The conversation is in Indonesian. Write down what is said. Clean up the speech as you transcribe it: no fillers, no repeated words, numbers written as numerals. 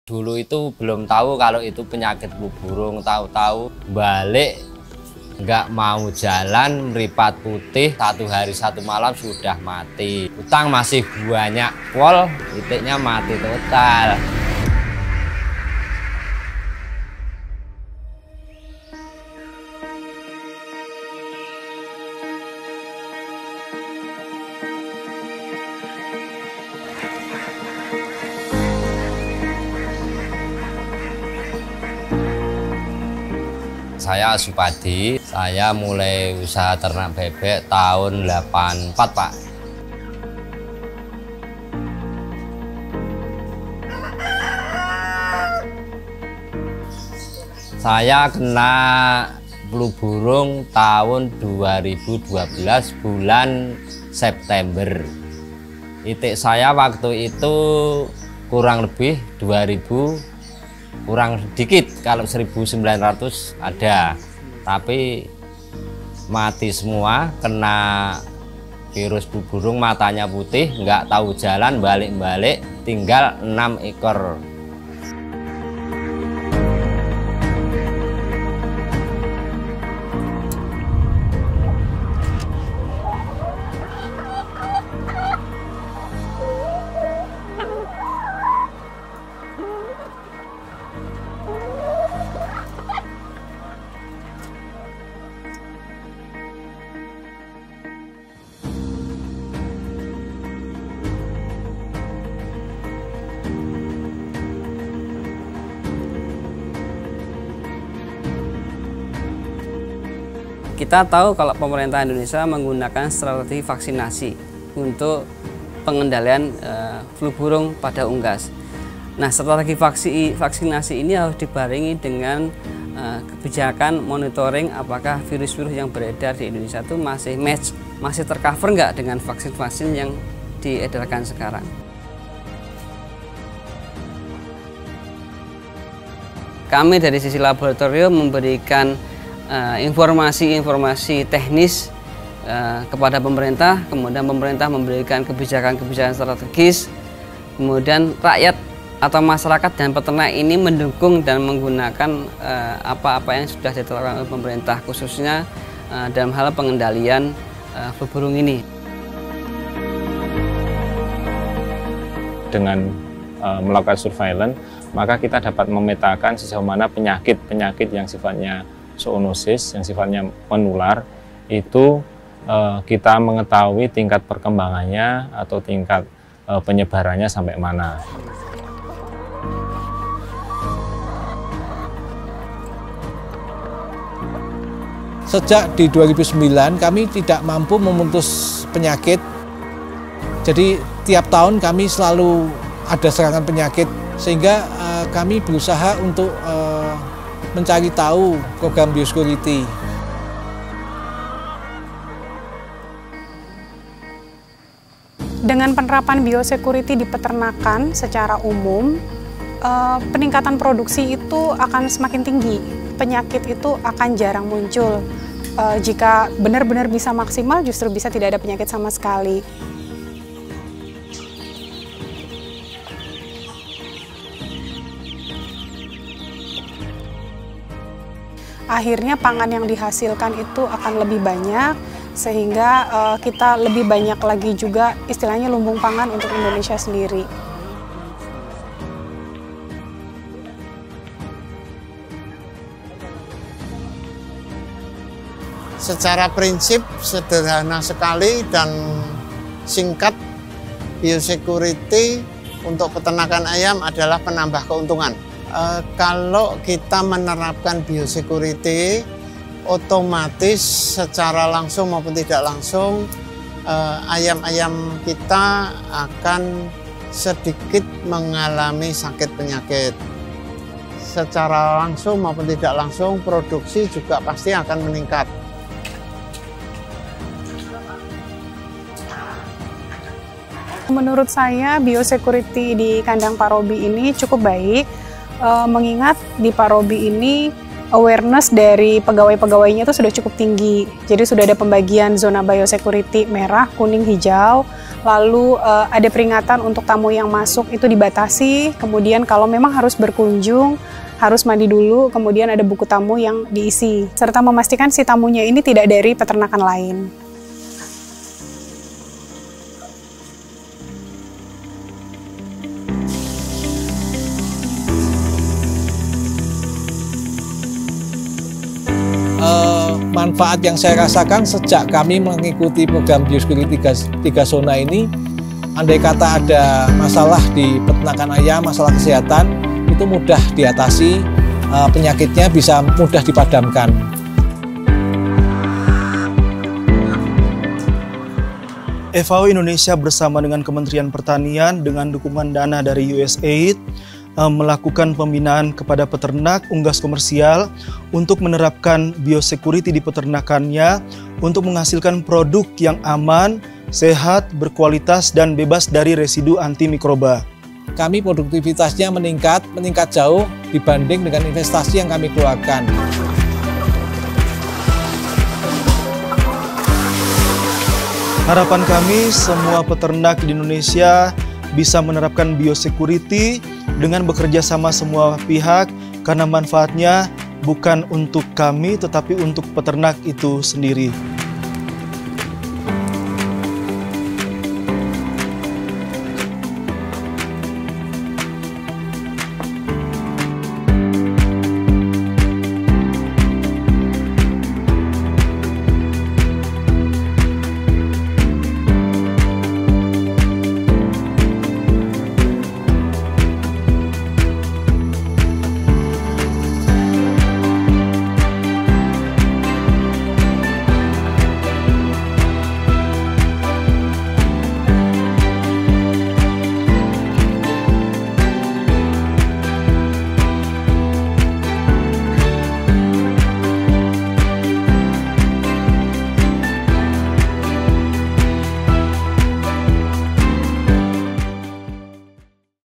Dulu itu belum tahu kalau itu penyakit flu burung, tahu-tahu balik nggak mau jalan, meripat putih, 1 hari 1 malam sudah mati. Utang masih banyak, pol, titiknya mati total. Saya Supadi, saya mulai usaha ternak bebek tahun 84, Pak. Saya kena flu burung tahun 2012 bulan September. Titik saya waktu itu kurang lebih 2000, kurang dikit, kalau 1900 ada, tapi mati semua, kena virus flu burung, matanya putih, nggak tahu jalan, balik-balik, tinggal 6 ekor. Kita tahu kalau pemerintah Indonesia menggunakan strategi vaksinasi untuk pengendalian flu burung pada unggas. Nah, strategi vaksinasi ini harus dibarengi dengan kebijakan monitoring apakah virus-virus yang beredar di Indonesia itu masih match, masih tercover nggak dengan vaksin-vaksin yang diedarkan sekarang. Kami dari sisi laboratorium memberikan informasi-informasi teknis kepada pemerintah, kemudian pemerintah memberikan kebijakan-kebijakan strategis, kemudian rakyat atau masyarakat dan peternak ini mendukung dan menggunakan apa-apa yang sudah ditetapkan oleh pemerintah, khususnya dalam hal pengendalian flu burung ini. Dengan melakukan surveillance, maka kita dapat memetakan sejauh mana penyakit-penyakit yang sifatnya zoonosis, yang sifatnya menular, itu kita mengetahui tingkat perkembangannya atau tingkat penyebarannya sampai mana. Sejak di 2009 kami tidak mampu memutus penyakit, jadi tiap tahun kami selalu ada serangan penyakit, sehingga kami berusaha untuk mencari tahu program biosecurity. Dengan penerapan biosecurity di peternakan secara umum, peningkatan produksi itu akan semakin tinggi. Penyakit itu akan jarang muncul. Jika benar-benar bisa maksimal, justru bisa tidak ada penyakit sama sekali. Akhirnya pangan yang dihasilkan itu akan lebih banyak, sehingga kita lebih banyak lagi juga istilahnya lumbung pangan untuk Indonesia sendiri. Secara prinsip sederhana sekali dan singkat, biosecurity untuk peternakan ayam adalah penambah keuntungan. Kalau kita menerapkan biosecurity, otomatis secara langsung maupun tidak langsung ayam-ayam kita akan sedikit mengalami sakit penyakit. Secara langsung maupun tidak langsung, produksi juga pasti akan meningkat. Menurut saya biosecurity di kandang Pak Robi ini cukup baik. Mengingat di Pak Robi ini awareness dari pegawai-pegawainya itu sudah cukup tinggi. Jadi sudah ada pembagian zona biosecurity merah, kuning, hijau. Lalu ada peringatan untuk tamu yang masuk itu dibatasi, kemudian kalau memang harus berkunjung, harus mandi dulu, kemudian ada buku tamu yang diisi, serta memastikan si tamunya ini tidak dari peternakan lain. Manfaat yang saya rasakan sejak kami mengikuti program biosecurity 3 zona ini, andai kata ada masalah di peternakan ayam, masalah kesehatan, itu mudah diatasi, penyakitnya bisa mudah dipadamkan. FAO Indonesia bersama dengan Kementerian Pertanian dengan dukungan dana dari USAID melakukan pembinaan kepada peternak unggas komersial untuk menerapkan biosecurity di peternakannya untuk menghasilkan produk yang aman, sehat, berkualitas, dan bebas dari residu antimikroba. Kami produktivitasnya meningkat jauh dibanding dengan investasi yang kami keluarkan. Harapan kami semua peternak di Indonesia bisa menerapkan biosecurity dengan bekerja sama semua pihak karena manfaatnya bukan untuk kami tetapi untuk peternak itu sendiri.